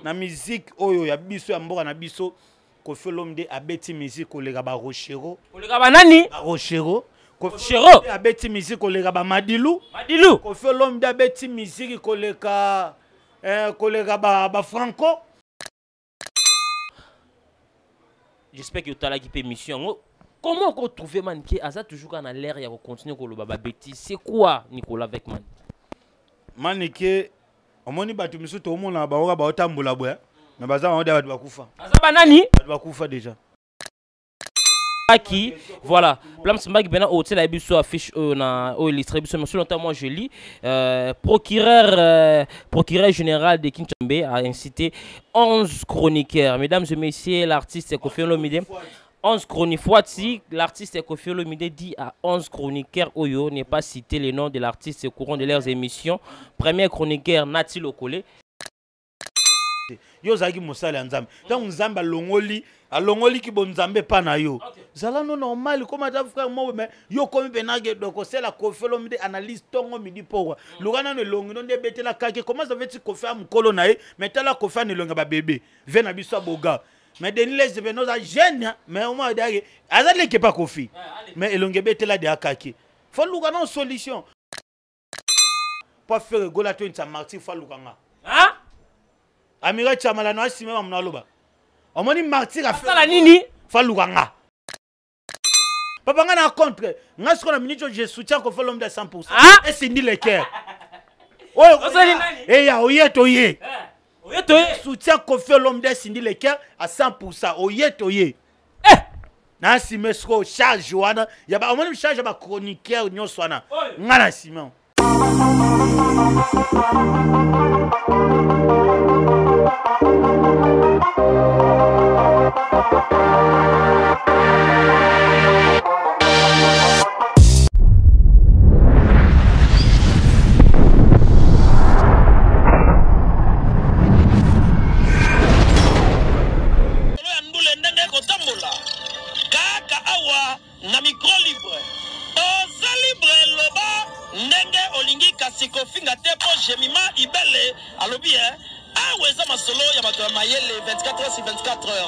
Na musique oyo ya biso ya mboka na biso Koffi Olomide abeti musique kolega ba Rochero. Kolega ba nani? Ba Rochero. Rochero abeti musique kolega ba Madilu. Madilu. Koffi Olomide abeti musique kolega ba Franco. J'espère que tu as la émission. Comment on trouve man qui a toujours dans l'air et continuer ko loba ba bêtise. C'est quoi Nicolas avec man? Manike omoni batu misu to mona ba ora ba otambola boya. Mais baza on ba bakufa. Azaba nani? Ba bakufa déjà. Qui voilà Plams Mbaki bena hôtel la biso affiche na o distribution mais longtemps moi je lis procureur général de Kinshasa a incité 11 chroniqueurs. Mesdames et messieurs, l'artiste Koffi Olomide 11 chroniqueurs. L'artiste Koffi Olomide dit à 11 chroniqueurs Oyo n'est pas cité le nom de l'artiste au courant de leurs émissions. Premier chroniqueur Nati Lokole. Yo zaki mosala nzambe. Tant nzambe alongoli ki bon nzambe pa na yo. Zala no normal comme ta frère moi mais yo comme benage donc c'est la Koffi Olomide analyse tongo midi pourquoi. Lugana ne longi non de betela kake comment ça veut dire Koffi am kolo na e mais tala Koffi ne longa ba bébé. Vena biso boga. Mais Denis les événements à jeune mais au moins d'ailleurs azali ke pas Koffi. Mais elonge betela de akake. Faut lugana une solution. Pas faire gola to Saint-Martin fa luganga. Hein? Amira Chamala no asime mamna loba. Omoni martyr a fait la nini fa luganga. Papa nga na contre, nga siko na minute je soutiens Koffi Olomide à 100%. Et c'est ni le cœur. Oh, et ya oye. Soutien Koffi Olomide c'est ni le cœur à 100%. Oye. Na asime sko charge wana, ya ba omoni charge ba chroniqueur nyonso wana. Nga na Simon.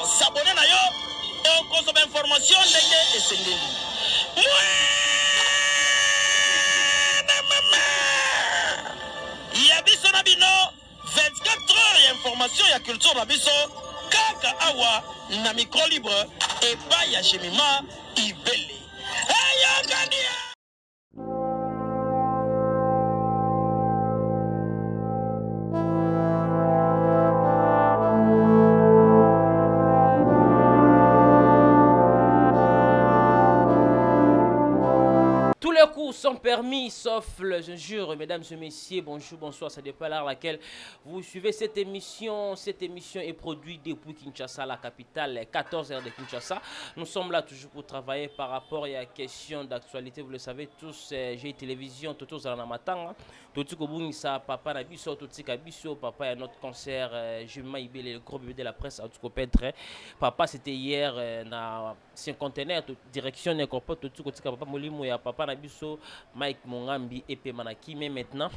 S'abonner na yo, on consomme information ndenge esengeli. Ya biso na bino 24 heures ya information ya culture na biso kaka awa na micro libre et pas ya Jemima Ibele. Hey Gania. Sont permis sauf le jure, mesdames et messieurs, bonjour, bonsoir, ça dépend à l'heure à laquelle vous suivez cette émission. Cette émission est produite depuis Kinshasa, la capitale, 14h de Kinshasa. Nous sommes là toujours pour travailler par rapport à la question d'actualité. Vous le savez tous, j'ai télévision, Toto Zalanamatanga, Toto Kobunisa, Papa Nabiso, Toto Kabiso, Papa et notre concert, Juma Ibele, le gros bébé de la presse, Toto Pedre. Papa, c'était hier, dans 50e, direction de Toto Papa Molimo et Papa Nabiso. Mike Mongambi et Pemanaki, mais maintenant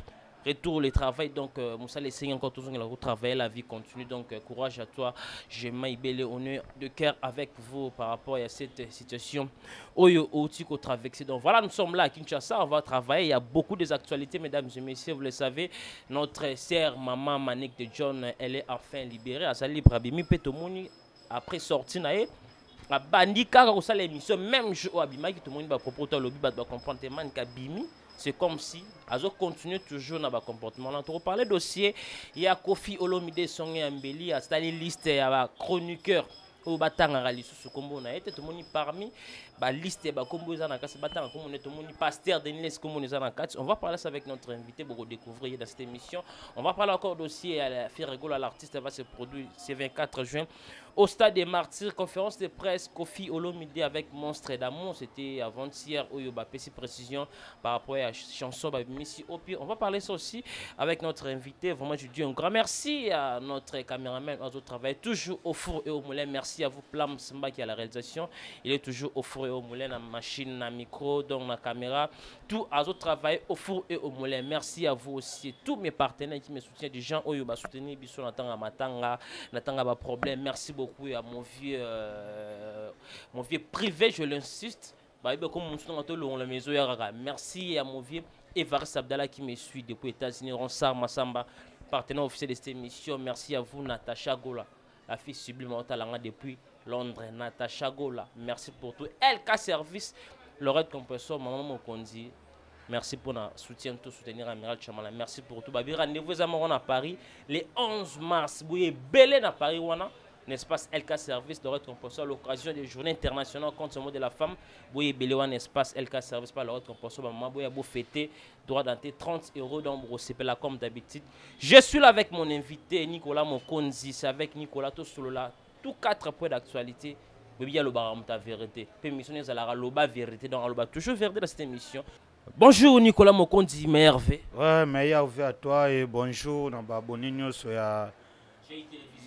retour au travail. Donc Moussa l'essaye encore toujours de travailler, la vie continue. Donc courage à toi, j'ai Maïbélé, on est de cœur avec vous par rapport à cette situation Oyo Otiko traversé. Donc voilà, nous sommes là à Kinshasa, on va travailler. Il y a beaucoup d'actualités, mesdames et messieurs, vous le savez. Notre sœur maman Manik de John, elle est enfin libérée à sa libre abimi Petomoni après sortie nae. Bandi kaka ko sala émission même jour abima qui tout le monde va proposer le lobby va comportement kabimi, c'est comme si azo continuer toujours dans ba comportement là. On parler dossier il y a Koffi Olomide Songe Ambeli a stali liste ya chroniqueur au batanga rali sous combo na été tout le monde parmi ba liste ba combo za na kase batanga comme on est tout le monde pasteur Denis comme on est na quatre. On va parler ça avec notre invité pour découvrir dans cette émission. On va parler encore dossier à la faire rigolo à l'artiste va se produire ce 24 juin au stade des Martyrs, conférence de presse, Kofi Olomide avec Monstre d'amour. C'était avant-hier où il y a une précision par rapport à la chanson. On va parler ça aussi avec notre invité. Vraiment, je dis un grand merci à notre caméraman, à notre travail toujours au four et au moulin. Merci à vous, Plam Samba, qui est à la réalisation. Il est toujours au four et au moulin, la machine, la micro, dans la caméra. Tout à votre travail au four et au moulin. Merci à vous aussi et tous mes partenaires qui me soutiennent, des gens qui me soutiennent, Bissou Natanga Matanga, Natanga problème. Merci beaucoup à mon vieux privé, je l'insiste. Merci à mon vieux Evaris Abdallah qui me suit depuis les États-Unis, Ronsar Massamba, partenaire officiel de cette émission. Merci à vous, Natacha Gola, la fille sublime depuis Londres. Natacha Gola, merci pour tout. LK Service, Lorette Compressor, Maman Mokondi. Merci pour notre soutien, tout soutenir Amiral Chamala. Merci pour tout. Rendez-vous à Paris le 11 mars. Vous êtes belé à Paris, l'espace LK Service de Compressor, l'occasion des journées internationales contre ce mot de la femme. Vous êtes belé un espace LK Service par le Compressor. Maman, vous avez fêté droit d'entrée 30 € dans le comme d'habitude. Je suis là avec mon invité Nicolas Mokonzi. C'est avec Nicolas Tosolola. Tous 4 points d'actualité. Il y a le baramta vérité. Permission de la loba vérité dans la toujours vérité dans cette émission. Bonjour Nicolas Mokonzi, Merveille. Ouais, meilleur à toi et bonjour dans Babonigno sur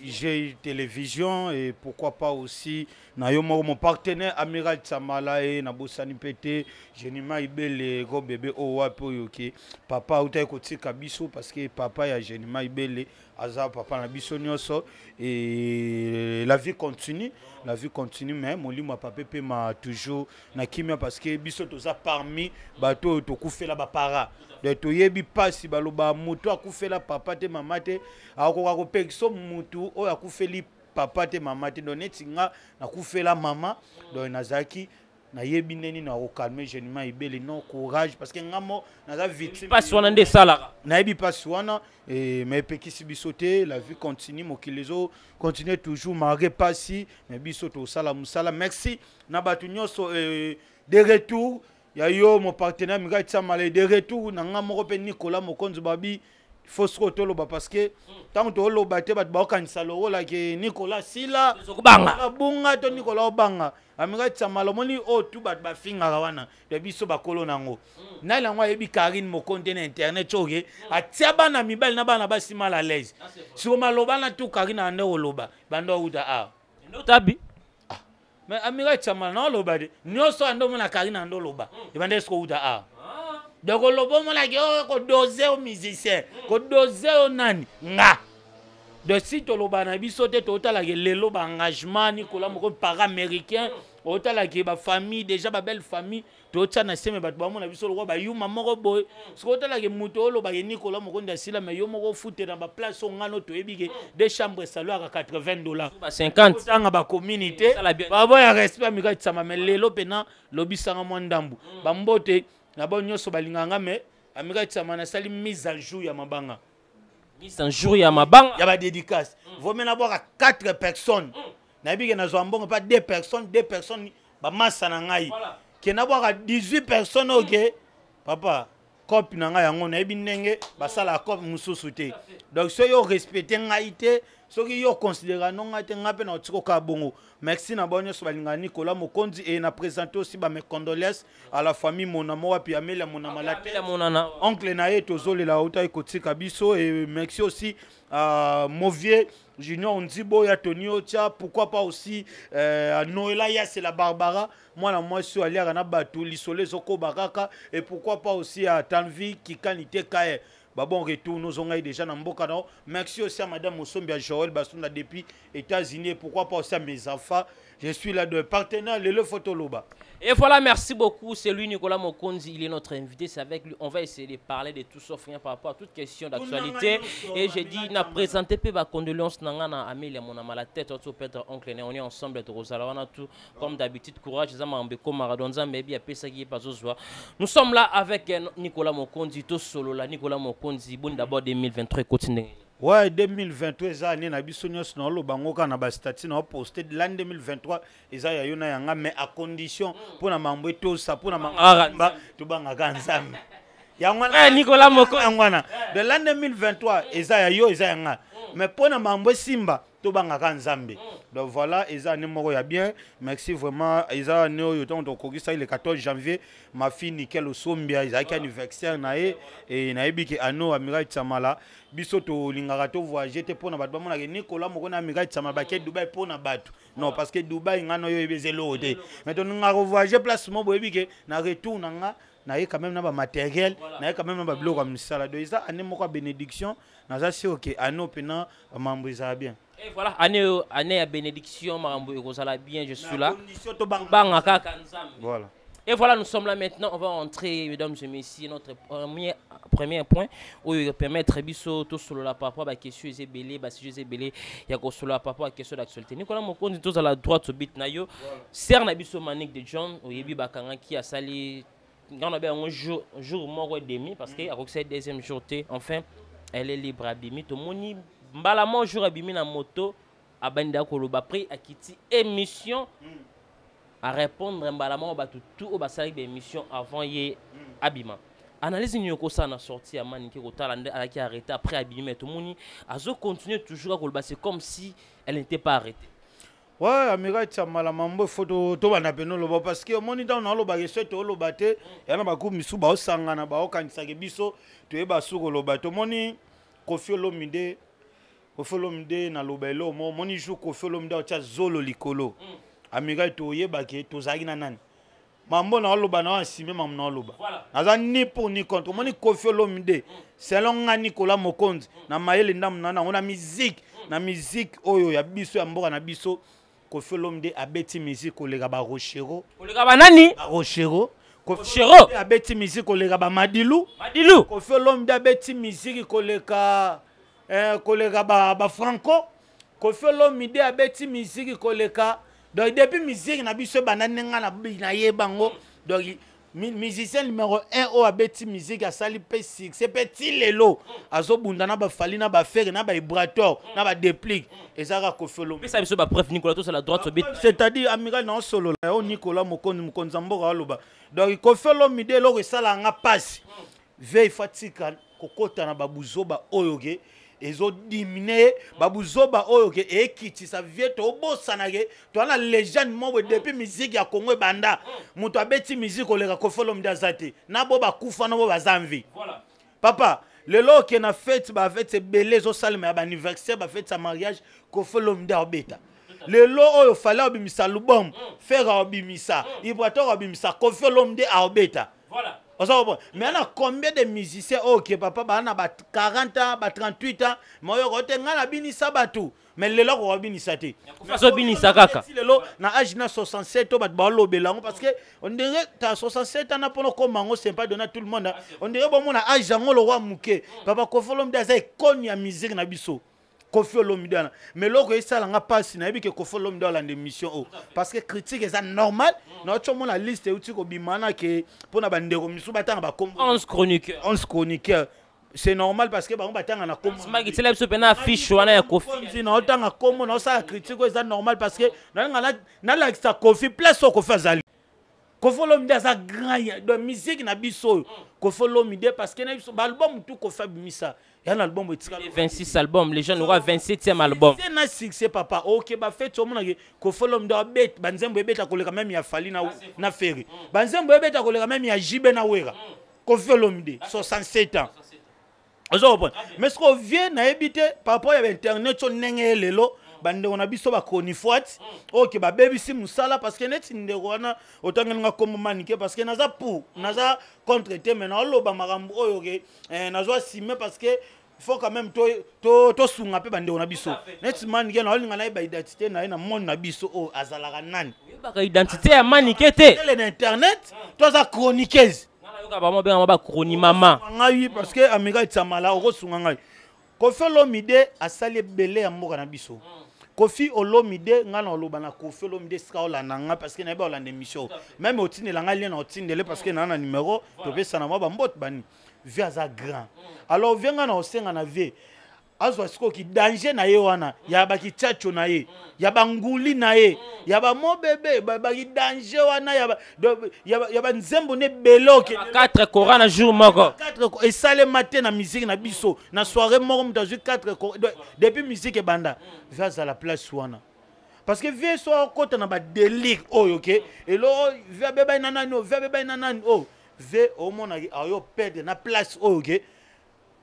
GI Télévision et pourquoi pas aussi mon partenaire Amiral Tsamala et Nabosani Pété, Genima Ibele, gros bébé Owapo Yoki, papa Outai Koti Kabiso parce que papa ya Genima Ibele, Aza papa Nabiso Nyoso et la vie continue. La vie continue, mais mon lit, mon papa m'a toujours nakimia parce que biso toza parmi bateau to koufé la para. De to yebi pasi baloba mutu akoufe la papa te mama te akoka ko pekso mutu o akoufe li papa te mama te donné tinga na koufé la mama do nazaki na yebi neni na ko calmer Genima Ibele non courage parce que ngamo naza victime pas wana nde sala na yebi pas wana et mais pekisi bisote la vie continue mokilezo continue toujours maré pasi mais bisoto sala musala merci na batu nyoso de retour ya yo mon partenaire Migai Tsamala de retour na ngamo pe Nicolas Mokonzi babi faut se retoloba parce que tant que lo baté bat ba kanisa lo la ke Nicolas sila banga bunga to Nicolas banga Amiga Tsamala moni o tu bat ba finga wana de biso ba kolo nango na la ngwa yebi Karine Mokonde na internet choge atia bana mibali na bana basi mal à l'aise sur maloba na tu Karine ande oloba bando uta a ndo tabi mais Amiga Tsamala na loba de nyoso ando mona Karine ando loba ibande sko uta a donc lobo mona ke ko doser au musicien ko doser au nani nga de site loba na biso te totala ke lelo ba engagement Nicolas moko para américain otala ke ba famille déjà ba belle famille totsa na seme bat ba mona biso lo ba yuma moko boy so otala ke muto lo ba ke Nicolas moko ndasila mais yo moko fute na ba place ngano to ebike des chambres salon à $80 ba 50 tanga ba communauté ba boya respect Amiga Tsamala mais lelo pena lobisanga mo ndambu ba mbote na ba nyoso balinganga mais Amiga Tsamala sali mise à jour ya mabanga. Mise à jour ya mabanga. Ya ba dédicace. Vous menez d'abord à 4 personnes. Na bi ke na zoambongo pas 2 personnes ba massa na ngai. Ke na boka 18 personnes OK. Papa, copie na ngai yango na bi ndenge ba sala copie mususu te. Donc so yo respecter ngai te, so ki yo considérer non ngai te ngape na otiko ka bongo. Merci na bonyo so balinga Nicolas Mokonzi et na présenter aussi ba mes condoléances à la famille mon amour puis Amélia mon amalate. Oncle na ye tozole la ota ekotika biso et merci aussi à Movier Junior Nzibo ya Tonio tia pourquoi pas aussi à Noëlla ya c'est la Barbara moi je suis allé à na batu lisole zoko bakaka et pourquoi pas aussi à Tanvi qui kanité kae. Bah bon retour nous on déjà dans mboka non. Merci aussi à madame Mosombia Joël Basunda depuis États-Unis pourquoi pas aussi à mes enfants. Je suis là de partenaire le photo loba. Et voilà, merci beaucoup. C'est lui, Nicolas Mokonzi. Il est notre invité. C'est avec lui. On va essayer de parler de tout sauf rien par rapport à toute question d'actualité. Et j'ai dit, il a présenté ma condoléance à Amélie, mon ami, la tête, au Petre, oncle, on est ensemble, tout comme d'habitude. Courage, nous sommes là avec Nicolas Mokonzi, tout solo là. Nicolas Mokonzi, bon d'abord 2023, continue. Ouais, 2023 année na biso nyos na lo bango kana ba statut na posté l'année 2023 eza ya yona yanga mais à condition pour na mambo to ça pour na mamba to banga kanzambe yangwana Nicolas Mokonzi yangwana de l'année 2023 eza ya yo eza yanga mais pour na mambo simba to bangaka nzambe. Donc voilà, eza ne moko ya bien. Merci vraiment. Eza ne oyo ton to kokisa le 14 janvier ma fille Nickel Osombia eza ki anniversaire na e et na ebiki ano Amiral Tsamala biso to lingaka to voyager te pona bato bamona ke Nicolas moko na Amiral Tsamala ba ke Dubai pona bato. Non parce que Dubai ngano yo ebezelo te. Mais to ngaka voyager place mo bo ebiki na retour nga na quand même na ba matériel na quand même na ba biloko comme ça là donc ça année moko bénédiction na ça c'est OK ano pena mambo ça bien. Et voilà, année à bénédiction, Marambo et bien, je suis là. Voilà. Et voilà, nous sommes là maintenant. On va entrer, mesdames et messieurs, notre premier point où il permettre biso tout sur la papa ba question est belé, ba sujet est belé, il y a sur la papa question d'actualité. Nicolas Mokondi tous à la droite au bit na yo. Ser na biso Manic de John, oyebi bakanga qui a sali on a bien un jour mort et demi parce que avec cette deuxième journée enfin elle est libre à bimi to moni mbala mo jour abimi na moto abanda koloba prix a kiti émission à répondre mbala mo ba tout au basali de émission avant y abima analyse ni ko ça na sorti à Manic ko tala ala qui arrêté après abimi to moni azo continuer toujours à koloba c'est comme si elle n'était pas arrêtée. Ouais, Amiral Tsamala mambo photo to bana peno loba parce que moni dans na loba ke to loba te yana ba ku misu ba osangana ba okanisa ke biso to e ba suko loba to moni Koffi Olomide na loba elo moni jou Koffi Olomide o tia zolo likolo Amiral to yeba ke to zaki na nani mambo na loba na asime mam na loba naza ni pour ni contre moni Koffi Olomide selon nga Nicolas Mokonzi na mayele ndam na on a musique na musique oyo ya biso ya mboka na biso Koffi Olomide abeti musique kolega ba Rochero kolega ba nani Rochero Rochero abeti musique kolega ba Madilu Koffi Olomide abeti musique kolega ba Franco Koffi Olomide abeti musique kolega donc depuis musique na biso bananenga na yebango donc musicien numéro 1 au abeti musique a sali P6 c'est petit lelo azo bunda na ba fali na ba fer na ba vibrateur na ba déplique et ça Koffi Olomide ça biso ba bref Nicolas tous à la droite bit c'est-à-dire Amiral na solo là Nicolas Mokonzi mboka aloba donc Koffi Olomide lo resala nga passe veille fatika kokota na babuzoba oyoge ezo diminuer babuzoba oyoge ekiti sa vie to bosana ke to na légende mo depuis musique ya Congo banda muto abeti musique oleka Koffi Olomide azate na bo bakufa na bo bazamvi voilà papa lelo ke na fête ba fête belé zo salma ba anniversaire ba fête sa mariage Koffi Olomide obeta lelo oyo fala obimisa lubom faire obimisa vibrateur obimisa Koffi Olomide obeta voilà. Mais on a combien de musiciens ok papa ba na ba 40 ans ba 38 ans moyo kote ngana binisa batu mais lelo ko binisa te faso binisa kaka lelo na âge na 67 bat ba lobelango parce que on dirait ta 67 ans na pono ko mango c'est pas donner tout le monde on dirait bon mon âge ngo le roi muke papa Koffi Olomide za ikoni ya musique na biso Koffi Olomide mais loko esala nga passe na yebi ke Koffi Olomide la émission parce que critique est normal na ocho mona liste uti ko bimana ke pona bandeko misu batanga ba kombo 11 chroniqueurs c'est normal parce que ba batanga na kombo magi tele biso pena affiche wana ya Koffi na otanga kombo na osala critique est normal parce que na la extra Koffi place ko fa zali Koffi Olomide za grand de musique na biso Koffi Olomide parce que na biso ba album tout Koffi bimisa il y a un album 26 albums, les gens auront 27e album. C'est un succès papa. OK ba fait tout le monde Koffi Olomide bet banzembo ebeta koleka même ya fali na ferry. Banzembo ebeta koleka même ya jibe na wera. Koffi Olomide 67 ans. Mais ce qu'on vient na ebité par rapport à internet so nenge lelo bande on a biso ba konifwat OK ba baby si musala parce que net ndeko wana otangenga comme Manic parce que naza pour naza contre te mais na loba marambo oyo ke nazo asime parce que faut quand même to sunga pe bande on a biso net Manic na olinga na ba identité na monde na biso o azalaka nani ba identité ya Manic te l'internet to za chroniqueuse yoka ba mo ba chroni mama ngai parce que Amiral Tsamala o sunga ngai Koffi Olomide asali belé ya mboka na biso Koffi Olomide ngana oloba na Koffi Olomide skaola nanga parce que na ba olanda émission même otine la nga lien otindele parce que na numéro to pesa na mwa ba mbot bani via za grand alors vient ngana osenga na vie azwa sikoki danger na ye wana ya ba kichacho na ye ya ba nguli na ye ya ba mobebe ba danger wana ya ba nzembo ne beloke 4 Coran na jour moko 4 et sale matin na musique na biso na soirée moko mta 4 depuis musique banda vers à la place wana parce que vie so kota na ba délire oyo OK et lo vie beba nanani vie beba nanani oh vie au mona ayo perdre na place oyo OK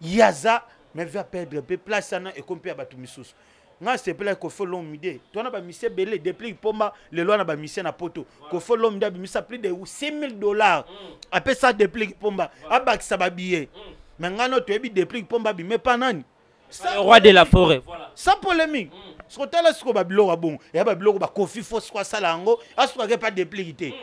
yaza mais va perdre peu place na et compé ba tumisusu nga se pela ko fo l'omide to na ba mise belé depuis pomba le loi na ba mise na poto ko fo l'omide ba mise plus de $6,000 après ça depuis pomba abakisa ba billet mais nga no to ebi depuis pomba bi mais pas nani le roi de la forêt voilà sans polémique ce que là ce ko ba biloko bon ya ba biloko ba kofi fo quoi ça lango aso pas dépliquité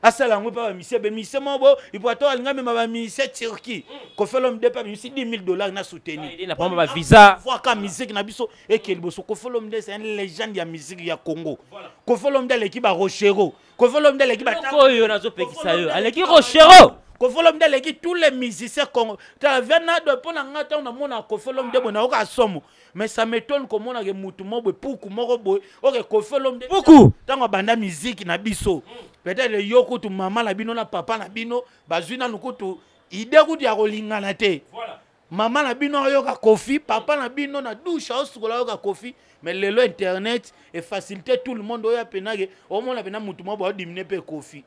asala ngo pa mise be mise mobo ipoto alinga me ba mise Turquie ko fait l'homme de pas mise $10,000 na soutenir il n'a pas ba visa voir ka musique na biso et que boso ko fait l'homme de c'est une légende ya musique ya Congo ko fait l'homme de l'équipe à Rochero ko fait l'homme de l'équipe à koyo na zo pekisa yo aleki Rochero ko fait l'homme de l'équipe tous les musiciens Congo ta vena de pona ngata on a mona ko fait l'homme de bona ka somo mais ça m'étonne comment on a mutu mobo puku moko boy OK ko fait l'homme de puku tango banda musique na biso peut-être le yoko tu maman na bino na papa na bino bazwina nukutu ide kuti ya kolingana te voilà maman na bino yoka kofi papa na bino na douche osukola yoka kofi mais lelo internet et faciliter tout le monde oya penage au monde pena mutu mo ba diminuer pe kofi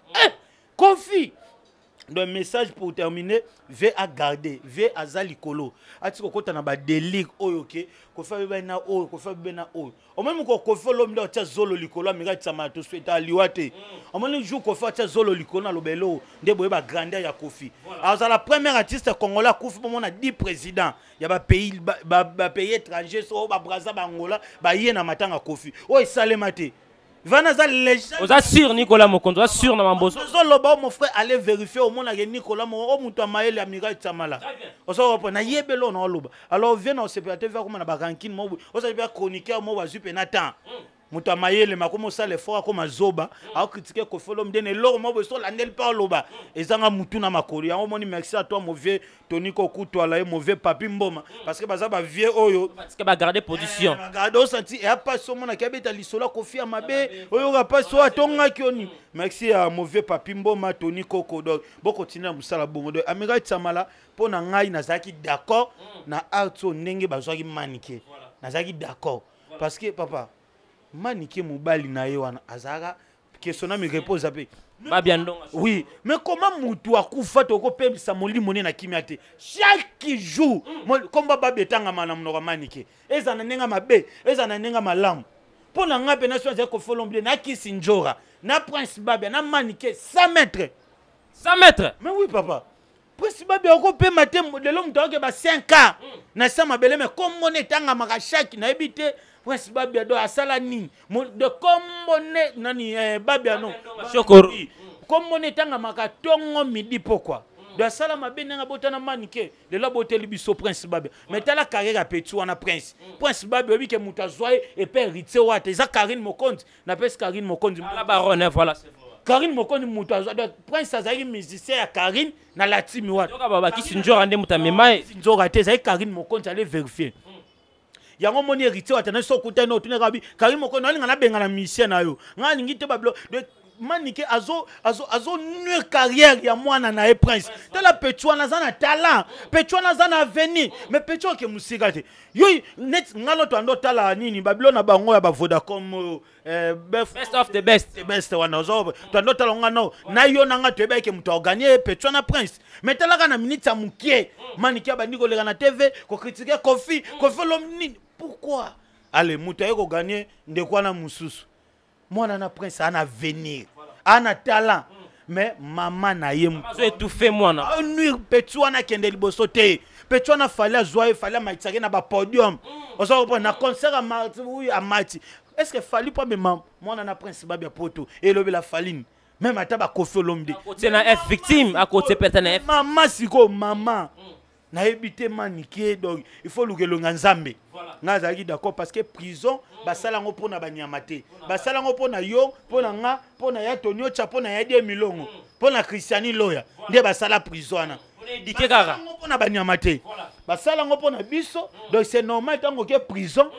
kofi. Le message pour terminer, ve à garder, ve à zalikolo. Atiko kota na ba délire oyoke, ko fa be na o, ko fa be na o. O même ko fa l'homme de tia zolo likolo amiga tsama to sweta liwate. O même jour ko fa tia zolo likolo na lobelo, nde boye ba grandeur ya Kofi. Alors c'est la première artiste congolais Kofi pour mon a 10 présidents. Ya ba pays ba pays étranger so ba Brazza ba Angola, ba yé na matanga Kofi. O isale mate. Vanaza légende. Vous êtes sûr Nicolas Mokonzo, vous êtes sûr na mamboso. Zoloba mon frère allez vérifier au monde que Nicolas Mokonzo mutu amaele amiral Tsamala. Oso na yebelo na loba. Alors viens on se peut faire comme na ba ranking mo. Oso bien chroniqueur mo ba zupe na temps. Mutu amaele makomo sale fort comme zoba. A critiquer ko folom dene lo mo bo so landel par loba. Ezanga mutu na makoli. On moni merci à toi mon vieux Tony Kokuto ala e mauvais papi mboma parce que baza ba vieux oyo parce que ba garder position. Garder au senti et pas so mona kabeta lisola kofi amabe oyo ga pas so atonga kioni. Merci à mauvais papi mboma Tony Koko donc bon continuer musala bongo de Amiral Tsamala pona ngai nazaki d'accord na arto ndenge bazwaki manike. Nazaki d'accord parce que papa manike mobali na ye wana azaka question na me repose ape oui mais comment mutu akufa to ko pemisa molimo ne na kimiate chaque jour komba babetanga mana mnoka manike eza na nenga mabe eza na nenga malamu pona ngape na soza ko folombe na kisinjora na prince babia na manike 100 mètres 100 mètres mais oui papa prince babia ko pe matem de l'homme to ba 5 na sama bele mais comme on etanga maka chaque na ebité Prince Babia do asala nini de kombone nani Babia no Shokoro kombone tanga makatongo midi pourquoi de asala mabenanga botana manike de la boteli biso Prince Babia mais tala carrière petit wana Prince Babia obi ke mutazwa et père ritse wate za Karine Mokonzi na pes Karine Mokonzi la baronne voilà c'est Karine Mokonzi mutazwa de Prince azali musicien ya Karine na la timi wate donc baba kisinjora ande mutamema nzora te za Karine Mokonzi aller vérifier yango moni héritier watana sokuta no tuneka bi Karine Mokonzi alinga na benga na mission na yo nga lingi te bablo de manike azo nuire carrière ya mwana na e Prince tala petwana za na talent petwana za na avenir mais petwa ke musika te yo net ngalo to ando tala nini bablo na bango ya ba Vodacom best of the best wana ozo to ando tala ngano na yo nanga to eba ke muto organiser petwana Prince mais tala kana minute ya mukie manike ba ndiko lega na TV ko critiquer Kofi l'homme pourquoi allez muto yeko gagner ndekwa na mususu mwana na Prince ana avenir ana talent mais maman na yem so étouffé mwana nuire petwana kende liboso te petwana fallait joie fallait maitake na ba podium oso na concert à Mati est-ce que fallait pas même mwana na Prince Babia poto et lobi la faline même ata ba Kofi Olomide c'est na F victime à côté peut-être F maman siko maman na ebité manike donc il faut lukelonga nzambe nga zaki d'accord parce que prison basala ngo pona banyamate basala ngo pona yo pona nga pona ya Tonio cha pona ya de milongo pona Christiani Loya nde basala prison na on éduqué kaka pona banyamate basala ngo pona biso donc c'est normal tango ke prison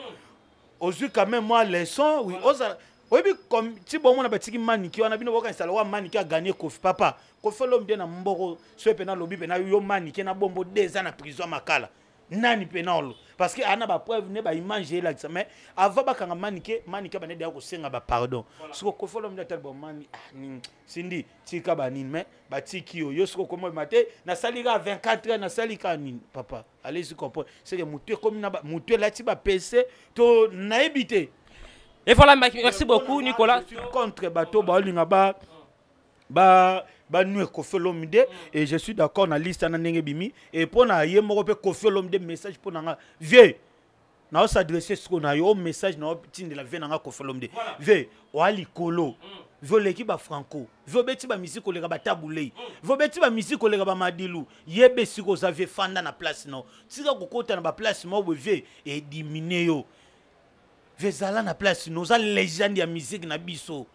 ozui quand même moi leçon oui oza oyebi comme ti bon mona batiki maniki wana bino boka installer wa maniki a gagner Kofi papa Kofi Olomide na mboko so pe na lobi pe na yo maniki na bombo 2 ans na prison makala nani pe na olo parce que ana ba preuve ne ba image là mais avant ba kanga maniki ba ne dia ko senga ba pardon siko Kofi Olomide tel bon mani sindi tika ba nini mais ba tiki yo siko komo maté na salika 24 ans na salika nini papa allez-y comprendre c'est que mutu comme na mutu là ti ba PC to na ebité. Et voilà, merci beaucoup, Nicolas. Je suis contre bateau, nous Kofi Olomide et je suis d'accord na liste na ndenge bimi et pour na ye moko pe Kofi Olomide message pour na vieux na s'adresser ce qu'on a yo message na tin de la vie na Kofi Olomide vieux wali kolo vieux l'équipe ba franco vieux beti ba musique kolega ba tabulei vieux beti ba musique kolega ba madilu yebe siko za vieux fanda na place no tika kokota na ba place mo vieux et diminuer yo Vezala na place nous a légende ya musique na biso.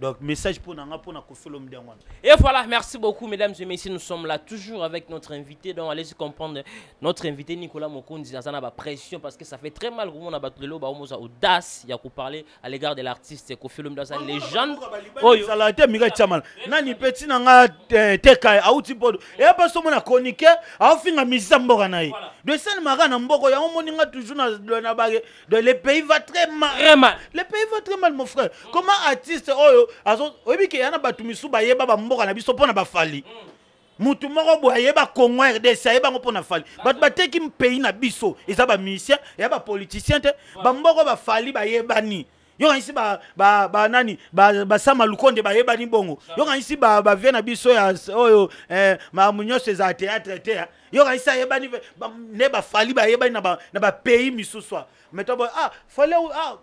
Donc message pour na Kofi Olomide. Et voilà, merci beaucoup mesdames et messieurs, nous sommes là toujours avec notre invité. Donc allez-y comprendre notre invité Nicolas Mokonzi azana ba pression parce que ça fait très mal on a battu le ba omoza audace ya ko parler à l'égard de l'artiste Kofi Olomide dans sa légende. Oh ça été Mika Chamal. Nani petit na nga teka auti podo. Et pas so mona chronique a finga mizamboka na ye. De sen mara na mboko ya omoni nga toujours na ba de le pays va très mal. Le pays va très mal mon frère. Comment artiste oyo azo oyebi ke yana batu misu ba yeba ba mboka na biso pona ba fali mutu moko bo yeba Congo RDC yeba ngo pona fali bat bateki pays na biso eza ba musicien ya ba politicien te ba mboko ba fali ba yebani yo kanisi ba nani ba sama lukonde ba yebani bongo yo kanisi ba vie na biso ya oyo ma munyoso za théâtre te yo kanisi yebani ne ba fali ba yebani na ba pays misuswa mettons fallait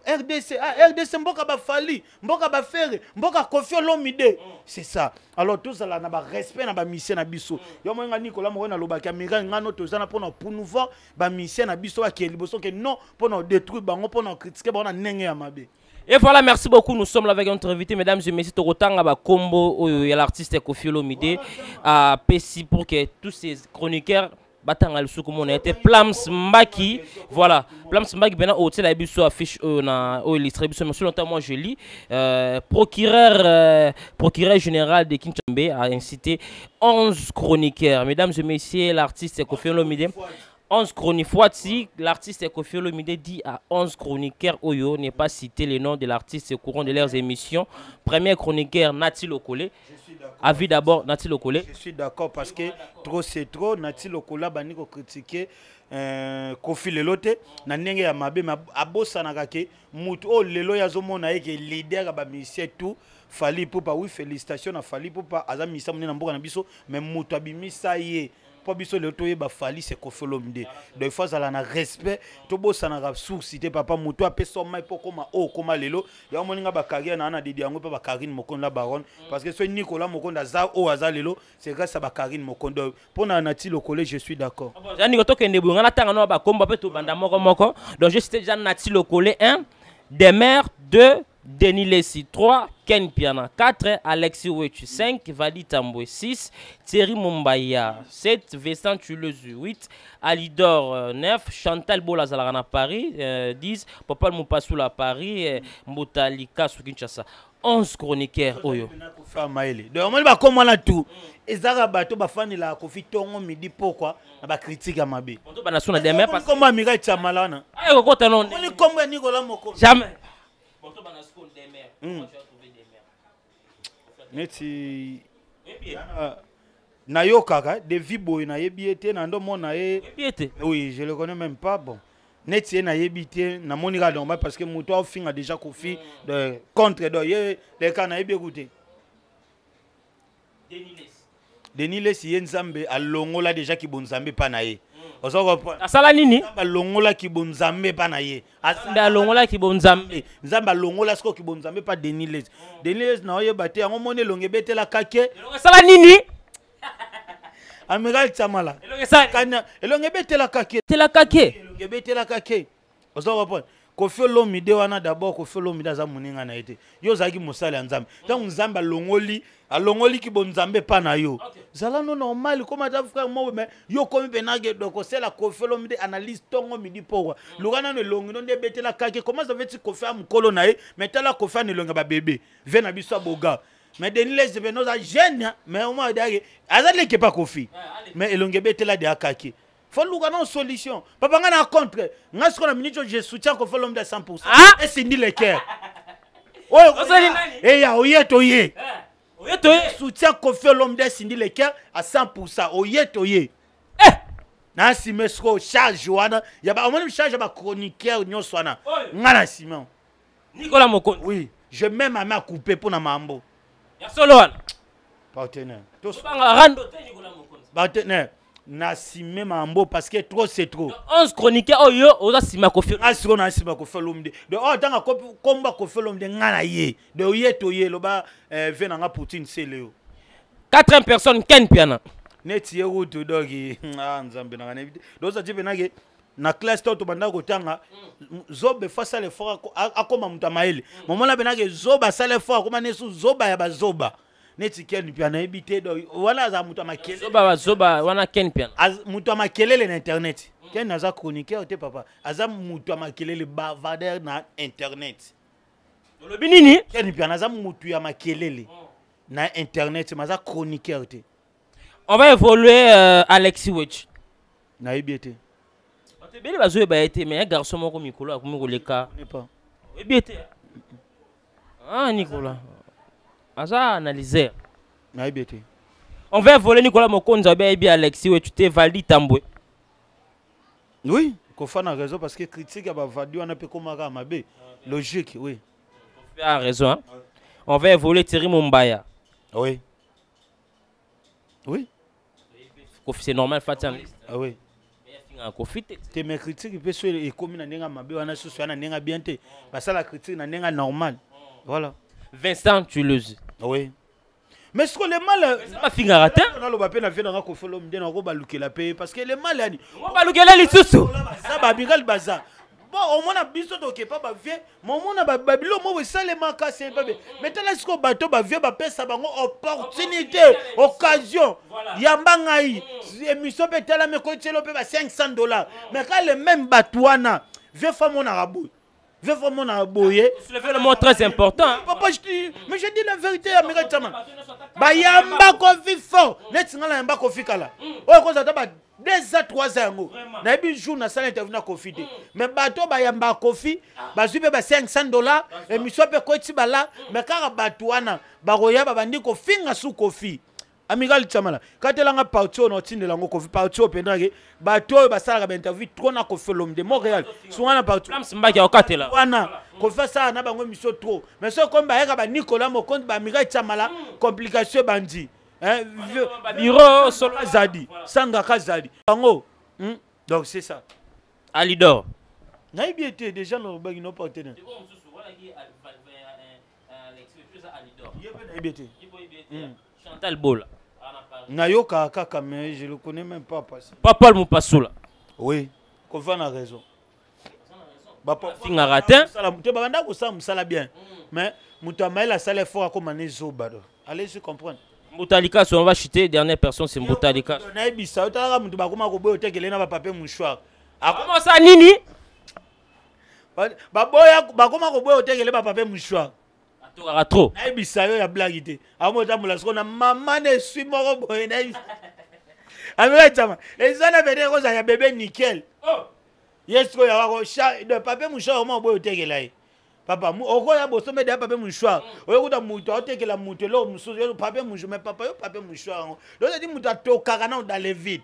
RDC RDC mboka ba fali mboka ba fere mboka Kofi Olomide c'est ça alors tout ça là na ba respect na ba mission na biso yo mo nga Nicolas mo na lobaki amira ngano to zana pona promouvoir ba mission na biso wa ke liboso ke non pona détruire bango pona critiquer bango na nenge ya mabe. Et voilà, merci beaucoup. Nous sommes là avec notre invité, mesdames et messieurs. Torotanga ba combo y a l'artiste Kofi Olomide à Pessi pour que tous ces chroniqueurs batanga le sou comme on était Plams Mbaki, voilà Plams Mbaki bena hôtel a biso affiche na o distribution mais longtemps moi je lis procureur général de Kinshasa a incité 11 chroniqueurs. Mesdames et messieurs, l'artiste Kofi Olomide 11 chroniqueurs, l'artiste Kofi Olomide dit à 11 chroniqueurs Oyo n'est pas cité le nom de l'artiste au courant de leurs émissions. Premier chroniqueur Nati Lokole. Avis d'abord Nati Lokole. Je suis d'accord parce que trop c'est trop. Nati Lokole bani ko critiquer Kofi Lelote na ndenge ya mabe abosa na kake mutu o lelo ya zomona eke leader ba musicien tout Fally Ipupa oui félicitations na Fally Ipupa aza misa mona mboka na biso mais mutu abimisa ye pour biso le toye ba Fally c'est Kofi Olomide donc fois ala na respect to bossa na source te papa mutu apeso mai pokoma o koma lelo ya moninga ba carrière na na didi yango pe ba Karine Mokonda la baronne parce que ce Nicolas Mokonda za o aza lelo c'est grâce à ba Karine Mokonda pour na Nati Lokole je suis d'accord yani ko tokende bunga na tanga no ba komba pe to banda moko donc je cite déjà Nati Lokole 1 Demer 2 Denis Lessi 3, Ken Piana 4, Alexis Wetu 5, Vali Tamboué 6, Thierry Mumbaya 7, Vincent Tulezu 8, Alidor 9, Chantal Bolazalaran à Paris 10, Papa Moupasoula à Paris, Mbotalika sous Kinshasa. 11 chroniqueurs Oyo. Donc on va comment là tout. Ezara bato ba fani la Kofi Tongo midi pourquoi na ba critique à mabe. On to bana suna demer parce comment Mira Chamalana. Ay ko kota non. On comme Nicolas Moko. Jamais. On to bana suna demer. Comment tu as trouvé demer? Neti Nayokaka de Vibo na yebiete na ndo mona e. Yebiete. Oui, je le connais même pas bon. Neti na yebite na monika normal parce que muto a finga déjà Kofi de contre de ye les kana yebi écouter. Denis Les Yenzambe a longola déjà ki bonzambe pa na ye. Ozo comprendre. Asala nini? Ba longola ki bonzambe pa na ye. Asala longola ki bonzambe. Nzamba longola sko ki bonzambe pa Denis Les. Denis Les na ye baté ngo mone longe betela kake. Asala nini? Amiral Chamala. Elonge sa kana elonge betela kake. Tela kake. Elonge betela kake. Ozo comprendre. Kofi Olomide wana d'abord Kofi Olomide aza moninga na été yo zaki mosala ya nzambe tant nzambe alongoli ki bon nzambe pa na yo zala no normal comme ta frère mo mais yo komi benage donc c'est la Kofi Olomide analyse tongo midi pourquoi lugana no longi no ndebetela kake comment ça veut dire Kofi amkolo na ye mais tala Kofi ne longa ba bébé vena biso boga mais Denis les événements à jeune mais au moins d'ailleurs azali ke pas Kofi mais elonge betela de akake faut lugana une solution papa ngana contre ngasko na minute je soutiens Kofi Olomide à 100% et c'est ni le cœur et ya oyetoye soutien Kofi Olomide sindi le cœur à 100% oyetoye na simesco charge wana ya ba on charge ba chroniqueur nyonso wana ngana Simon Nicolas Mokonzi oui je mets ma main coupée pour na mambo ya solo wana partenaire tous banga rando te Nicolas Mokonzi partenaire na simé mambo parce que trop c'est trop 11 chroniqueurs oyo oza sima Kofi asiko na sima Kofi Olomide de tanga komba Kofi Olomide ngana ye de oyetoye loba vena nga Poutine seleo 4 personnes ken piana neti ye route dogi nzambe na ngane doza tipe nage na classe to banda ko tanga zobe face à l'effort akoma mutamaele momona benage zoba sale fort akoma nesu zoba ya bazoba neti ken piana ebité do wana za mutamakele zoba wana ken piana mutamakelele na internet ken naza chroniqueur te papa aza mutamakelele bavardeur na internet lobi nini ken piana aza mutu ya makelele na internet maza chroniqueur te. On va évoluer Alexis Wetch. Na ebiete. Beli bazo ba été mais un garçon moko mikolo akomi koleka. Ne pas. Ebiete. Ah Nicolas. Asa analyser. Na ebiete. On va évoluer Nicolas Mokonzi ba ebi Alexis Wetch te valide Tambwe. Oui, Kofa na raison parce que critique ya ba vadi wana pe komaka mabe. Logique, oui. Tu as raison. Hein? On va évoluer Thierry Mumbaya. Oui. Oui. C'est normal Fatian. Ah oui. Te mes critiques peut sur et comme na nenga mabe wana susu na nenga bien te. Ba ça la critique na nenga normal. Voilà. Vincent Tuleuse. Oui. Mais ce que le mal pas fingaratin. On a le papier na fait na ko folo mde na ko balukela pe parce que le mal yani. On balukela lisusu. Ça ba bigal baza. Bon, au moins, biso toke pas ba vie, mais au moins ba babilo mo salema ka c'est pas. Mais tala siko bato ba vie ba pesa bango opportunité, occasion. Yamba ngai, émission pe tala me ko telo pe ba $500. Mais quand le même batouana, vie femme on arabo. Vie femme on araboye. C'est le mot très important. Papa je dis, mais je dis la vérité Américain Tama. Ba yamba ko vifo, net ngala yamba ko fikala. O ko za ta ba 2 à 3 ans. Na bi jour na sala interview na Kofi te. Mais bato ba yamba Kofi, ba zupe ba $500, émission pe ko ti bala, mais kaka bato wana ba roya ba bandi ko finga su Kofi. Amigal Chamala. Katelanga paucho no tindela ngo Kofi paucho pendake bato ba sala ba interview trop na Kofi Olomide Montréal. Soana paucho. Mbaki okatela. Wana Kofi ça na bango mission trop. Mais so comme ba yaka ba Nicolas Mokonzi ba Amigal Chamala complication bandi. Hein, bureau solo Zadi, Sangaka Zadi. Donc c'est ça. Alidor. Naïbiété, déjà nos bagues n'ont pas partenaire. Chantal Bola. Nayoka Kaka, mais je le connais même pas. Papa Moupassoula. Oui, Kofa a raison. Fingaratin. Ça l'a bien. Mais Moutamaïla, ça l'est fort comme un zobado. Allez-y comprendre. Moutalika, on va chuter, dernière personne, c'est Moutalika. Comment ça, Nini? Bakoma ko boyo otekele ba papier mouchoir. Atokaka trop. Na ebisa yo ya blague te. Amo tamula siko na mama ne suis moko boye na. Amela tama. Ezana bede ko za ya bébé nickel. Oh. Yes ko ya wako de papier mouchoir mo boyo otekela yi. Papa, oko ya boso me de papier mouchoir. Oyo kuta muto otekela muto lo mususu yo papier mouchoir mais papa yo papier mouchoir. Lo dit muto atokaka na dans les vides.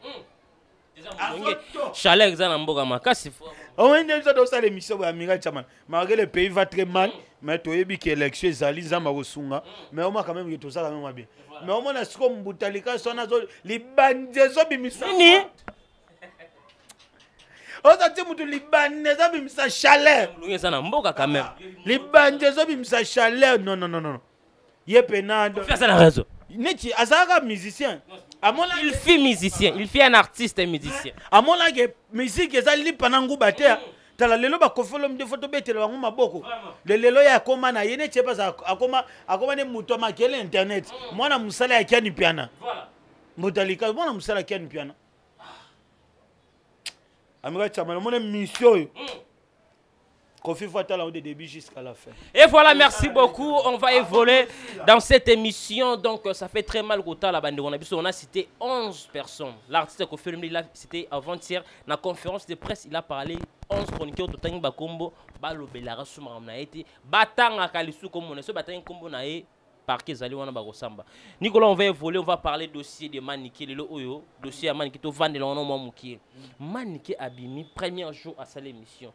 Chalet exana mboka makasi fo. On est dans cette émission Amiral Chaman. Malgré le pays va très mal, mais tu as vu que l'élection est allée zama kosunga, mais au moins quand même que tout ça quand même bien. Mais au moins na siko Mbutalika sona zo li bandezo bimisa. Nini? On a dit mutu li bandezo bimisa chaleur. Lungi sana mboka quand même. Li bandezo bimisa chaleur. Non non non non. Yepenado. Fais ça la raison. Neti azaka musicien. Il fait musicien, il fait un artiste et musicien. À mon avis, musique est allée pendant que bater. tala lelo ba kofolo mde photo betela bango maboko lelo ya koma na yene chepa za akoma ne muto makele internet mwana musala ya kiani piana voilà motalika mwana musala ya kiani piana amira chama mona mission Kofi Fatala au début jusqu'à la fin. Et voilà, merci beaucoup. On va évoluer dans cette émission. Donc, ça fait très mal au temps la bande. On a cité 11 personnes. L'artiste Kofi Olomide, il a cité avant-hier, dans la conférence de presse, il a parlé 11 chroniqueurs de Tangi Bakombo, Balo Belara Soumara été Batang Akalisu comme on est, ce Batang Kombo Nae, Parquet Zali Wana Bagosamba. Nicolas, on va évoluer, on va parler dossier de Maniké, le Oyo, dossier à Maniké, to Van de l'Ono Mouké. Maniké Abimi, premier jour à sa émission.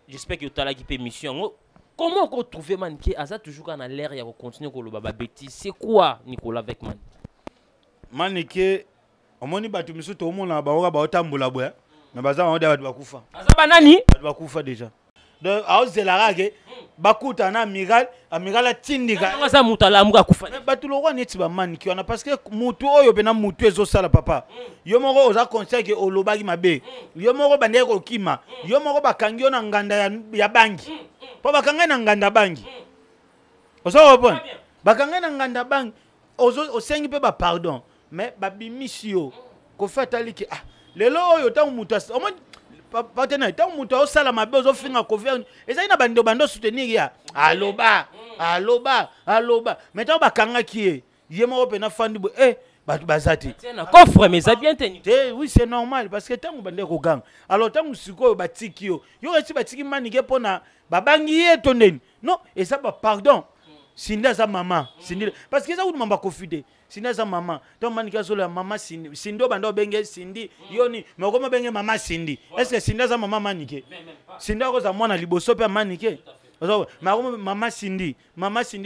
J'espère que tu as l'équipe émission. Comment on trouve Maniké Aza toujours quand on a l'air et on continue avec le baba bêtise. C'est quoi Nicolas avec Maniké? Maniké, on m'a dit que tout le monde a tambola boya. Mais baza on a bakufa. Aza banani? Bakufa déjà. Donc à Zelarage, bakuta na amiral tindika. Aza mutala muka kufa. Mais batuloko neti ba Maniké on a parce que mutu oyo bena mutu ezo sala papa. Yo moko oza conseil que olobaki mabe. Yo moko bande ko kima. Yo moko bakangi na nganda ya bangi. Po bakanga na nganda bangi. Ozo repon. Bakanga na nganda bangi. Ozo osengi pe ba pardon. Mais babimisio ko fatali que ah lelo oyo ta mutu o mo partenaire ta mutu o sala mabe ozo finga ko faire. Eza ina bando soutenir ya. Aloba. Maintenant bakanga qui ye moko pe na fandi bo bazati. C'est un coffre mais ça bien tenu. Oui, c'est normal parce que tant bande ko gang. Alors tant siko batiki yo resti batiki Maniké pona babangi yeto ndeni. Non, et ça ba pardon. Sinda za maman, Sindi parce que ça ou mamba confidé. Sinda za maman. Donc Maniké zo la maman Sindi. Sindo bando benge Sindi. Yoni, mais comment benge maman Sindi? Est-ce que Sinda za maman Maniké? Sinda ko za mwana liboso pe Maniké. Maman Sindi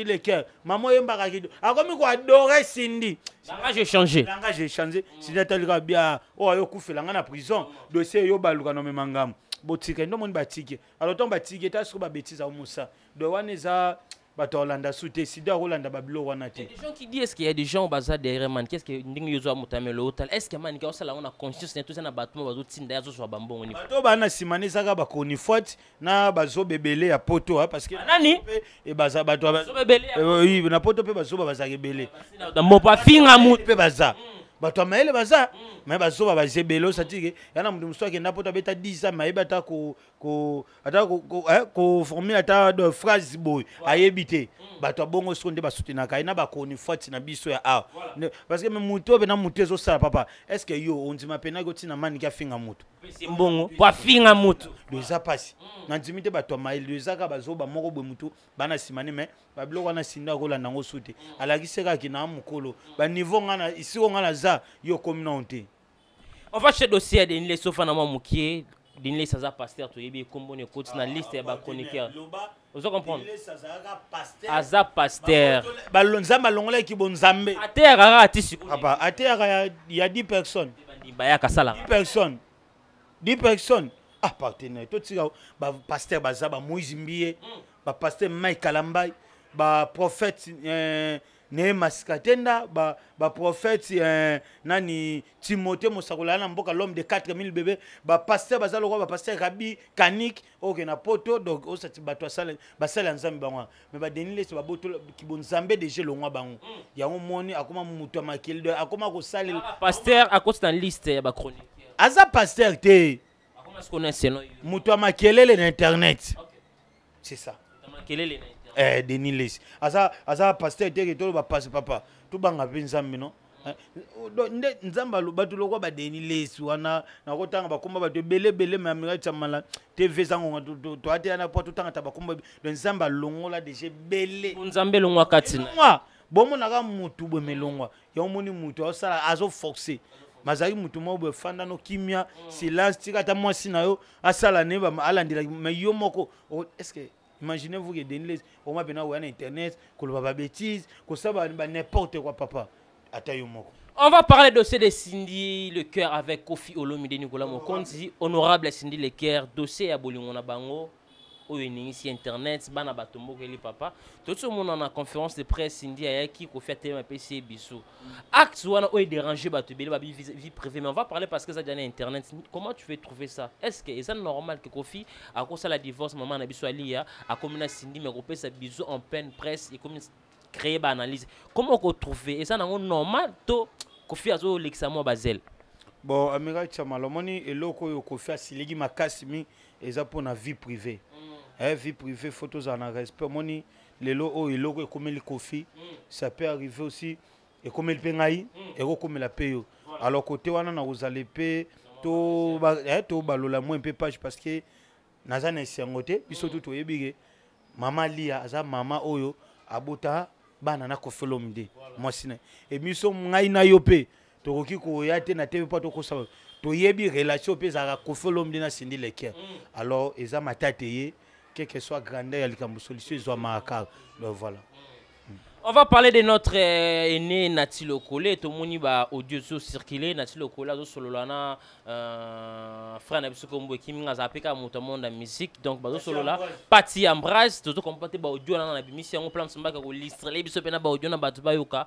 le cœur. Maman yemba kido. Akomi ko adorer Sindi. Langage j'ai changé. Langage j'ai changé. Sinda talika bien. Oh yo kufela nga na prison. Dossier yo baluka no memangam. Botika ndo moni batike. Alors ton batike ta so ba bêtise au Moussa. Do waneza bato Hollanda soute Sida Hollanda babilo wana te. Des gens qui disent est-ce qu'il y a des gens au bazar derrière man qu'est-ce que ndingi yozo amutamelo hotel est-ce que Maniké osala on a conscience tout ça na batuma bazo tinda yazo so bambongo ni. Bato bana simane saka ba koni faute na bazo bebele ya poto parce que nani e baza bato bazo bebele oui na poto pe bazo baza bebele. Na mopa finga mu pe baza. Bato maele baza mais bazo ba zebelo satike yana mdu mswa ke napoto beta 10 ans maeba ata ko formule ata de phrase boy ayebite bato bongo sonde ba soutenaka ina ba koni faute na biso ya a parce que muto be na mutezo sala papa est-ce que yo ondima pena go tina Maniké finga mutu c'est mbongo kwa finga mutu leza pasi na ndimite bato maele leza ka bazo ba moko bwe mutu bana simane mais babilo wana sinda ko landa ngo sute alakiseka kina mukolo ba niveau ngana isi ngana za yo communauté. On va chez dossier de Nile Sofa na Moukié, de Nile Saza Pasteur, tu es combo ne coach na liste ba chroniqueur. Vous comprendre? Aza Pasteur. Balonza malongole ki bonzambe. Ater ara tisi. Papa, ater il y a 10 personnes. Baya kasala. 10 personnes. Ah partenaire, tout ça ba pasteur baza ba Moïse Mbiye, ba pasteur Mike Kalambai, ba prophète Nehema Sikatenda, ba prophète nani Timothée Mosakola na mboka l'homme de 4000 bébés, ba pasteur bazalo ba pasteur Rabi Kanik, OK na poto donc o sati bato sala ba sala nzambe bango. Mais ba denile se ba boto ki bonzambe de gelongwa bango. Ya moni akoma muto makilde akoma ko sala pasteur à cause dans liste ba chronique. Aza pasteur te. Akoma se connaît c'est non. Muto makelele na internet. C'est ça. Makelele na Denilis asa pasteur te to ba passe papa to banga nzambe no nde nzamba batu lokwa ba Denilis wana na kotanga bakomba bato belebele ma amira tsamala TV zango to ate ana poto tanga tabakomba do nzamba longola deje bele nzambe longwa katina bomo naka mutu bwe melongwa ya moni mutu osala azo forcer mazali mutu mo bwe fanda no kimia silence tika ta mwasi na yo asala ne ba alandira mais yo moko est-ce que imaginez-vous que Denilis, on m'a bien envoyé internet, qu'on va bêtise, qu'on ça va n'importe quoi papa. On va parler dossier de Cindy Le Cœur avec Kofi Olomide Nicolas Mokonzi, honorable Cindy Le Cœur, dossier à Bolingona Bango. au ici internet bana batombo keli papa tout ce monde en conférence de presse Cindy ayaki ko fait un PC biso acte wana o déranger bato bele ba vie privée mais on va parler parce que ça dernier internet comment tu veux trouver ça est-ce que c'est normal que Kofi à cause la divorce maman na biso alia a comme na Cindy mais ko ça biso en pleine presse et comme créer ba analyse comment ko trouver et ça na normal to Kofi azo l'examen bazel bon amiral Chamala moni eloko yo Kofi asiligi makasi mi eza pour na vie privée vie privée photos en respect moni lelo o eloko ekomeli Kofi ça peut arriver aussi ekomeli pengai ekokomela peyo alors côté wana na ozale pe to balola moins peu page parce que naza na sengote biso tout oyebige mama lia aza mama oyo abota bana na Kofi Olomide moi sina et miso ngai na yo pe tokoki ko ya te na TV pas to ko sa to yebi relation pe za Kofi Olomide na Cindy Leker alors eza matate ye quelle que soit grandeur ya likambo solution zo maaka donc voilà. On va parler de notre aîné Nati Lokole. Tout le monde va audio circuler. Nati Lokole a sololana frère Nabiso Kombo qui m'a zappé comme tout le monde la musique. Donc bazo solola parti embrasse tout comporté ba audio na mission on plan samba ka ko liste les biso pena ba audio na batu ba yoka.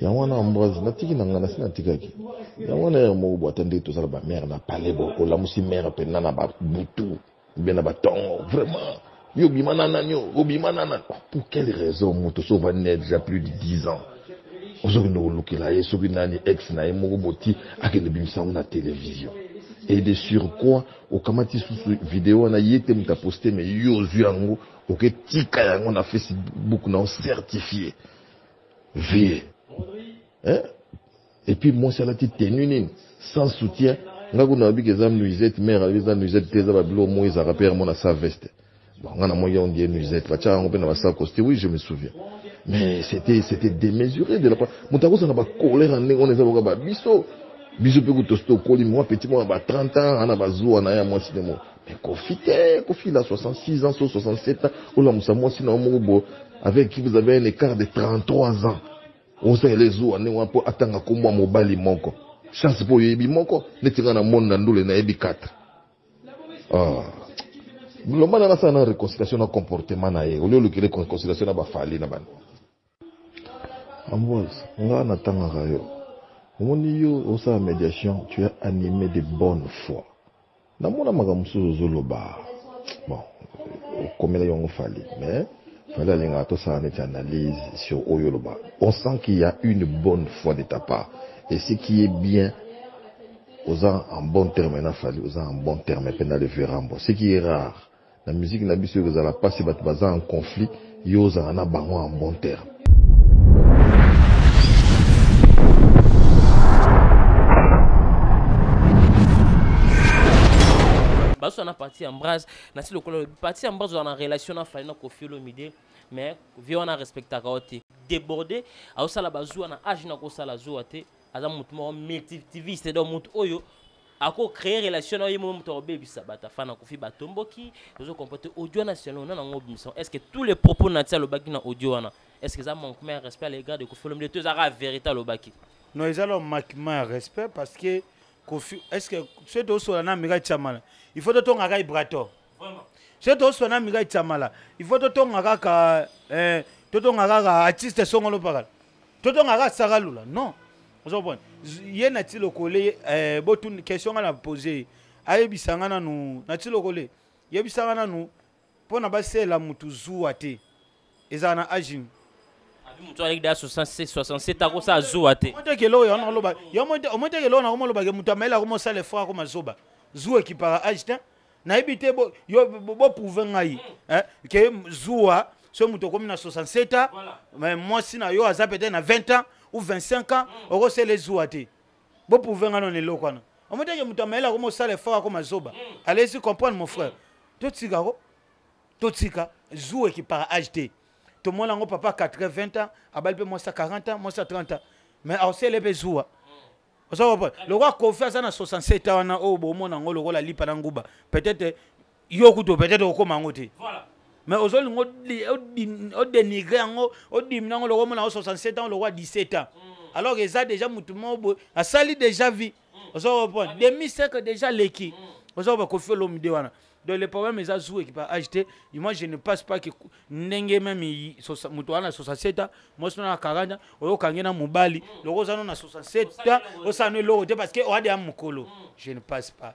Yawana Ambroise natiki nangana sina tikaki yawana mo boatende to sala ba mère na palais bo la musi mère pe nana ba butu bien na ba tongo vraiment yo bimana nanyo obimana na pour quelle raison moto so va naître déjà plus de 10 ans ozo no lukila ye so binani ex na ye mo boti akele bimisa na télévision et de sur quoi au kamati sous vidéo na yete muta posté mais yo zuango OK tika yango na Facebook na certifié vie. Hein? Et puis moi c'est la petite tenue sans soutien ngaku na bi kezam nuisette mère eza nuisette teza ba bilo mo ezaka père mon na sa veste bon ngana mo yon die nuisette fa cha ngopena ba sa costume oui je me souviens mais c'était démesuré de la part mutako ça na ba colère en on eza ba biso pe ku tosto koli moi petit moi ba 30 ans ana ba zuwa na ya moi cinéma mais Kofi là 66 ans 67 ans ou la musa moi sinon mo bo avec qui vous avez un écart de 33 ans. On sait les jours, on est pour attendre comme moi, mobile monko. Chance pour yebi monko, netinga na monde ndule na yebi 4. Ah. Le man na ça na réconciliation na comportement na ye. Au lieu de réconciliation na ba fali na ban. Ambroise, nga na tanga rayo. Omoni yo au sa médiation, tu es animé de bonne foi. Na mona magamuso zoloba. Bon, comme là yon fali, mais analyse sur Oyoloba. On sent qu'il y a une bonne foi de ta part. Et ce qui est bien, aux en bon terme, aux en bon terme, ce qui est rare. La musique n'a pas sûr que vous allez passer en conflit, vous en a en bon terme. Parce qu'on a parti en bras, Nati Lokole parti en bras on a relation na fali na Kofi Olomide mais vi on a respecté kaote débordé a osala bazou na age na ko sala zoate aza mutu mo multiviste do mutu oyo ako créer relation na yemo mutu obebisa bata fana Kofi batomboki ozo comporter audio national na ngo bimison est-ce que tous les propos Nati Lobaki na audio wana est-ce que ça manque mais respect à l'égard de Kofi Olomide tous ara vérité Lobaki non ils ont manquement respect parce que Kofi est-ce que c'est aussi na Amiral Chamala il faut que tu aies un brato. C'est aussi un Amiral Chamala. Il faut que tu aies un artiste songolo paral. Tu aies un saralula. Non. Il y a Nati Lokole une question à poser. Aye bisangana nous Nati Lokole. Ye bisangana nous pour na base la mutu zuate. Ezana ajim. Mutu avec da 67 ako sa zuate. Monte ke lo yana loba. Yo monte ke lo na ko loba ke mutu amela ko sa le frère ko mazoba. Zoua qui para agita na ebité bo yo bo prouver ngai que Zoua so muto comme na 67 ans mais moi si na yo aza peut-être na 20 ans ou 25 ans oko c'est les Zoua té bo prouver ngano ne lokwana on me dit que muto amela ko sa le frère ko mazoba allez-y comprendre mon frère totika Zoua qui para agité tout le monde a papa 80 ans abalpe moi ça 40 ans moi ça 30 ans mais aussi les Zoua. Le roi Kofi a 67 ans, peut-être Yokuto, peut-être au Komangote. mais aujourd'hui on dénigrer on diminuer le roi na 67 ans le roi 17 ans alors que ça déjà mutumo a sali déjà vie on reprend demi-siècle déjà l'équipe on va faire l'homme de wana. Donc le problème est à jouer qui pas acheter. Moi je ne pense pas que n'enge même mutuana 67 ans, moi je suis à 40 ans, au kangena mobali, le rosano na 67 ans, au sanu l'eau parce que on a des amukolo. Je ne pense pas.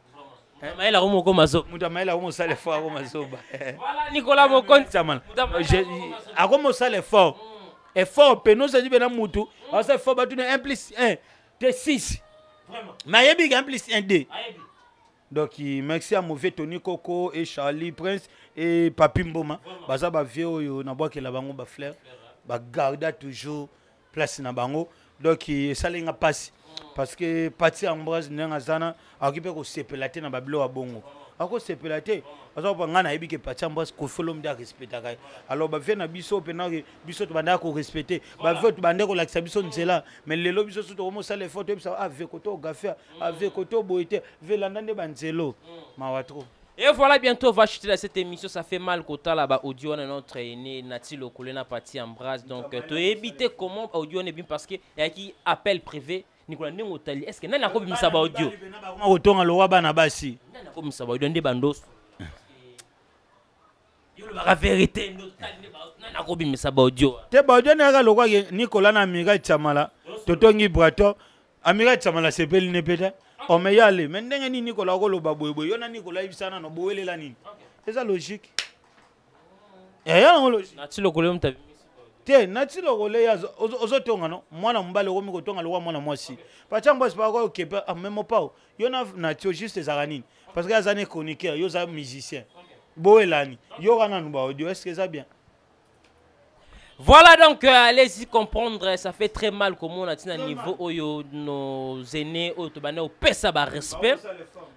Maïla Romoko Mazo. Maïla Romo sale fort au Mazoba. Voilà Nicolas Mokonzi. A Romo sale fort. Effort penaud ça dit bena mutu. On sait fort battu 1 plus 1 c'est 6. Vraiment. Mais yebi 1 plus 1 2. Donc merci à mauvais Tony Coco et Charlie Prince et Papi Mboma. Baza ba vieux yo na bois que la bango ba fleur. Ba garda toujours place na bango. Donc ça linga passe parce que parti Ambroise nenga zana occupé ko sepelater na babilo wa bongo. Ako sepelater baza ba ngana yebi ke parti Ambroise ko folom da respecter kai. Alors ba vient na biso pena que biso to banda ko respecter. Ba veut to banda ko lakisa biso nzela mais lelo biso to ko mo sale photo biso avec koto gafia avec koto boité velanda ne banzelo mawatro. Et voilà, bientôt on va chuter dans cette émission. Ça fait mal qu'au là-bas, audio on est notre aîné, Nati Lokolena parti Ambroise. Donc, tu éviter comment audio on est bien parce qu'il y a qui appel privé. Nicolas Nengotali, est-ce que n'a pas mis ça audio? Autant à l'oua banabasi. N'a pas mis ça audio, des bandos. La vérité, n'a pas mis ça audio. Te audio n'a le roi Nicolas Namiga Chamala, Totongi Brato, Amiga Chamala s'appelle Nepeta. On me y aller. Mais n'engue Nicolas Rolo Babouebo, y'en Nicolas Ibsana no boele la ni. C'est ça logique. Et y'a un logique. Nati Lokolena t'as vu. Tiens, Nati Lokolena ozotonga no. Moi na mbale romi kotonga le roi moi na moi si. Pachamba c'est pas quoi OK même pas. Y'en a Nati juste les aranines. Parce que les années chroniqueurs, y'en a musicien. Boelani. Y'en a nous ba audio. Est-ce que ça bien? Voilà donc, allez-y comprendre, ça fait très mal comment on a dit à niveau où nos aînés, au pesa ba respect.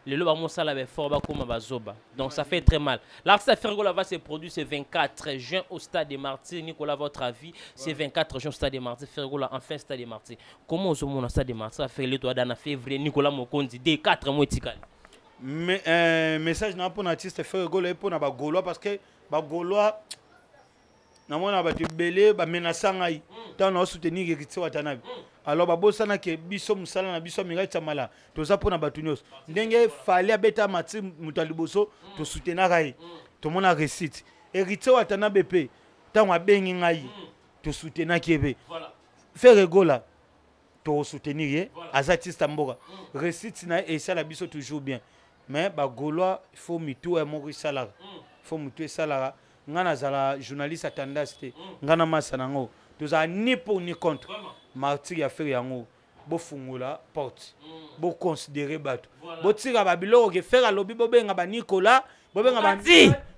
Le loba monsa la fort ba comme bazoba. Donc ça fait très mal. L'artiste Fergola va se produire ce 24 juin au Stade des Martyrs. Nicolas, votre avis, c'est 24 juin au Stade des Martyrs. Fergola enfin Stade des Martyrs. Comment on au Stade des Martyrs a fait le toit dans février Nicolas Mokonzi dès 4 mois tikali. Mais message n'a pas l'artiste Fergola et pour na ba Gaulois parce que ba Gaulois namona ba tebele ba menasa ngai tant na soutenir Héritier Watanabe alors ba bosana ke biso musala na biso minga tsamala to za pona batunios ndenge fallait beta mati mutaliboso to soutenir ngai to mona recite Héritier Watanabe pe tant wa bengi ngai to soutenir kebe faire gola to soutenir azatiste mboka recite na et ça la biso toujours bien mais ba Gaulois il faut mitou et mori sala faut mitou sala ngana zala journaliste attendance te ngana masanango toza ni pour ni contre martyr ya faire yango bo fungula porte bo considérer bato bo tira babilo ke faire lobby bo benga ba Nicolas bo benga ba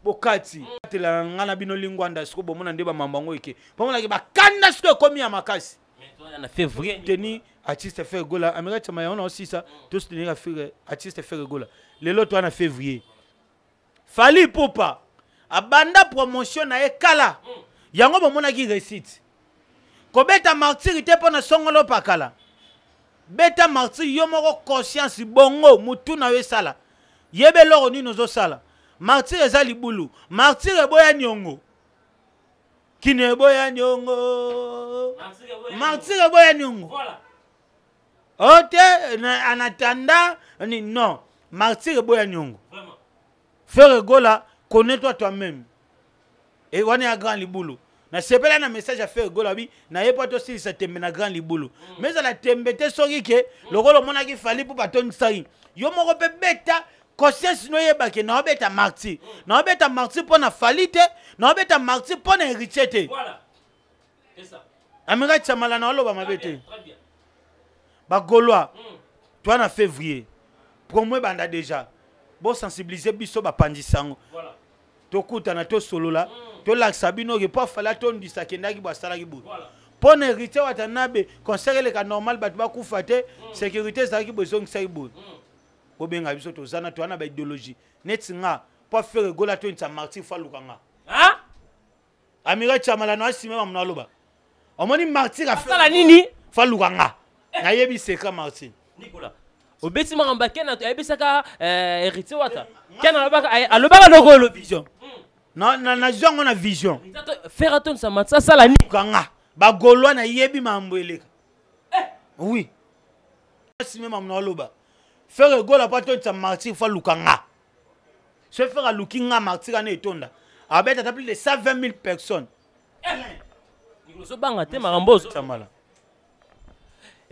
bo kati tela ngana bino lingwanda siko bo mona ndeba mambango eke bo mona ke ba kanda siko komi ya makasi mais na février teni artiste faire gola américain chama on aussi ça tous tenir faire artiste faire gola le lot na février Fally Ipupa abanda promotion na ekala yango bomona ki recite ko beta martyr te pona songolo pakala beta martyr yo moko conscience bongo mutu na we sala yebe loro ni nozo sala martyr eza libulu martyr eboya nyongo kine eboya nyongo martyr eboya nyongo voilà ote en attendant ni non martyr eboya nyongo vraiment faire gola connais-toi toi-même. Et on est à Grand Liboulou. Na sepela na message à faire golabi na yepa to si ça tembe na Grand Liboulou. Mais à la tembete soki ke le rôle mona ki fali pour baton sai. Yo moko pe beta conscience no yeba ke na beta martyr. Na beta martyr pour na falite, na beta martyr pour na héritier te. Voilà. C'est ça. Amira Tsamala na lo ba mabete. Très bien. Ba Gaulois. Toi na février. Promo banda déjà. Bon sensibiliser biso ba pandisango. Voilà. Tokuta na to solo la to la sabino ke pas fala to ndisa kendaki ba sala ki bu pona Héritier Watanabe conseiller le ka normal bat ba kufate sécurité za ki besoin sai bu ko benga biso to zana to ana ba idéologie netinga pas faire gola to nta martyr falukanga hein Amira Tsamala no asime ba mna loba omoni martyr a sala nini falukanga na yebi secret martyr Nicolas obeti maramba kena to ebisaka Héritier Wata kena alobaka alobaka lokolo vision na zongo na vision faire attention ça matsa ça la ni kanga ba golwa na yebi mambo eleka oui si même amna loba faire gola pas ton ça martyr fa lukanga se faire lukinga martyr na etonda abeta plus de 120 000 personnes Nicolas banga te marambozo samala.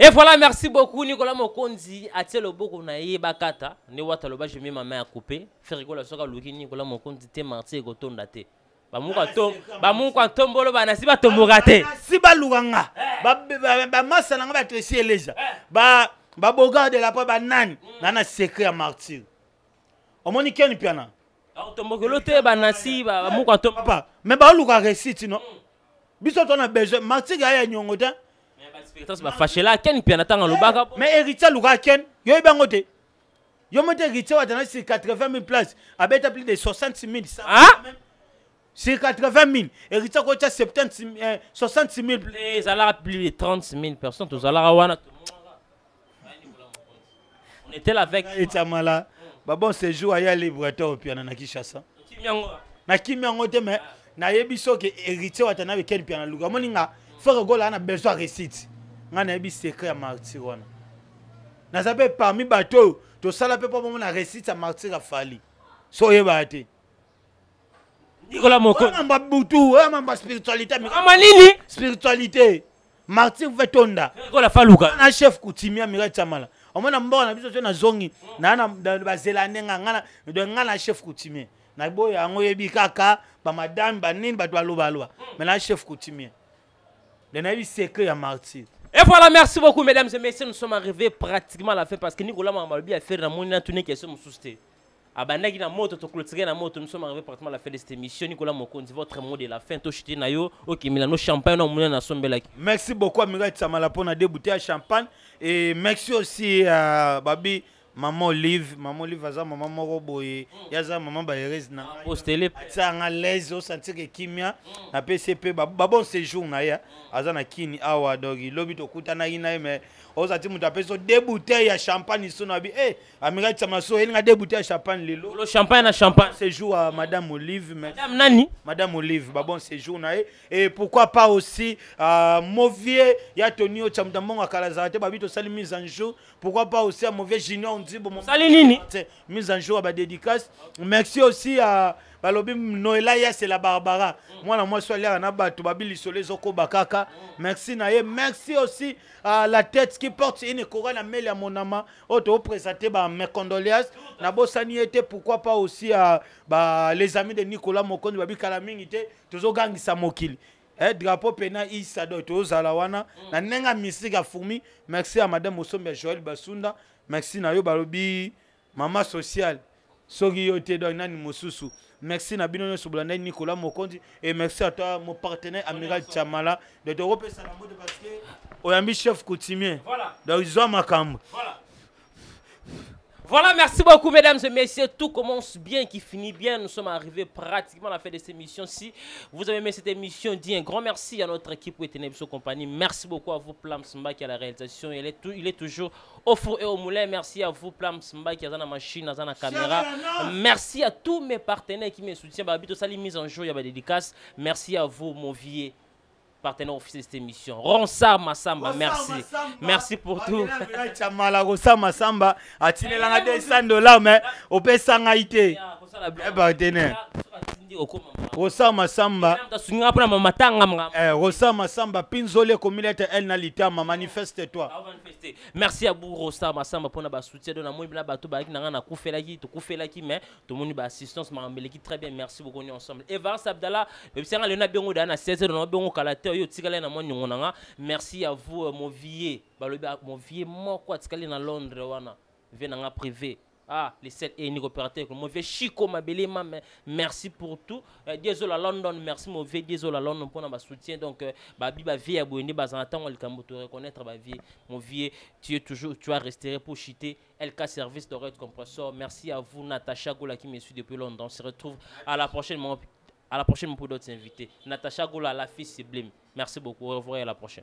Et voilà, merci beaucoup Nicolas Mokonzi. Atie le boko na ye bakata. Ne wata loba je mets ma main à couper. Faire rigola soka luki Nicolas Mokonzi te martyr go tonda te. Ba mu kwa tombolo ba nasi ba tomboka te. Si ba lukanga ba massa na ba tresi eleja. Ba boga de la pa ba nani na secret ya martyr. Omoni ken piana. Tombokelo te ba nasi ba mu kwa tomboka. Papa, mais ba luka récite non. Biso ton a besoin martyr ya nyongo ta. Mais héritier Luka Ken, yo bangote. Yo monte héritier wa dans 80 000 places, avec plus de 66 000. Ah? C'est 80 000. Héritier ko 66 000. Les salaires plus de 30 000 personnes, tous salaires wana. On était là avec Etamala. Ba bon séjour aya librateur piano na Kinshasa. Na Kimyango te mais na yebiso ke héritier wa tana avec Ken piano Luka. Moninga faut que là na besoin récite. Ngana yebi secret ya martyr wana. Na sape parmi bateau, to sala pe pas na récite ya martyr a fali. So yeba te. Nicolas Mokonzi. Mamba butu, mamba spiritualité mais amanini spiritualité. Martyr vetonda. Nicolas Faluka. Na chef coutumier Mira Chamala. Omona mbona na biso na zongi na ba zelande ngana de ngana chef coutumier. Na boya ngo yebi kaka ba madame ba nini ba to loba. Mais na chef coutumier. Le naïf secret ya martyr. Et voilà, merci beaucoup mesdames et messieurs, nous sommes arrivés pratiquement à la fin parce que Nicolas Mamalobi a fait la monnaie tourner qui est sur mon sousté. Abandaki na moto to clôturer na moto, nous sommes arrivés pratiquement à la fin de cette émission. Nicolas Mokonzi, votre mot de la fin to chiti na yo, OK Milano champagne na monnaie na sombelaki. Merci beaucoup Amira Tsamala pour na débouter à champagne et merci aussi à Babi Maman Olive aza maman moko boye yaza maman Bayerez na postele ça en l'aise au sentir que kimia na PCP ba bon séjour na ya aza na kini awa dogi lobi to kutana ina mais ozati mutu apeso deux bouteilles ya champagne so na bi Amira Tsamala so elinga deux bouteilles ya champagne lelo le champagne na champagne séjour à madame Olive madame nani madame Olive ba bon séjour na et pourquoi pas aussi Movier ya Tonio Chamdambonga Kalazate ba bito sali mise en jour pourquoi pas aussi à Movier Junior mise en jour à dédicace. Merci aussi à Balobi Noëlla, c'est la Barbara. Moi, je suis allé à Nabatou, Babili Solé, Zoko Bakaka. Merci Naye. Merci aussi à la tête qui porte une couronne à Mélia Monama. Auto présenté mes condoléances. Nabo Sani était pourquoi pas aussi à les amis de Nicolas Mokonzi, Babi Kalaming était toujours gang Samokili. Drapeau pena Issa Doto Zalawana. Na nenga misika Foumi. Merci à Madame Osombe Joël Basunda. Merci na yo balobi mama social soki yo te do nani mosusu merci na bino so blanda Nicolas Mokonzi et merci à toi mon partenaire Amiral Chamala de te repesa la mode parce que oyambi chef coutumier voilà donc ils ont makambo Voilà, merci beaucoup mesdames et messieurs. Tout commence bien, qui finit bien. Nous sommes arrivés pratiquement à la fin de cette émission-ci. Vous avez aimé cette émission, dis un grand merci à notre équipe ou Tenebso Compagnie. Merci beaucoup à vous, Plam Smba, qui a la réalisation. Il est toujours au four et au moulin. Merci à vous, Plam Smba, qui a la machine, qui a la caméra. Merci à tous mes partenaires qui me soutiennent. Babito Sali, mise en jour, il y a des dédicaces. Merci à vous, Movier, partenaire officiel de cette émission. Ronsard Massamba, merci. Merci pour tout. Ronsard Massamba, a tiré la $200, mais au Pessanga été. Partenaire. Ronsard Massamba. Ronsard Massamba, Pinzole, communauté, elle n'a l'itama, manifeste-toi. Merci à vous, Ronsard Massamba, pour notre soutien. Nous avons mais tout le monde a assistance, très bien. Merci beaucoup, ensemble. Eva Sabdala, merci à vous, mon vieux. Mon vieux, moi, quoi, tu es à Londres, venez privé. Ah, les 7 et les opérateurs, mon vieux Chico, ma belle maman, merci pour tout. Désolé à London, merci mon vieux, désolé à London pour notre soutien. Donc, Babi, ma vie, abonné, bazantan, le Cambo, te reconnaître, ma vie, mon vieux, tu as resté pour chiter. LK Service de Red Compressor. Merci à vous, Natacha Goula, qui me suit depuis London. On se retrouve à la prochaine pour d'autres invités. Natacha Goula, la fille sublime. Merci beaucoup. Au revoir et à la prochaine.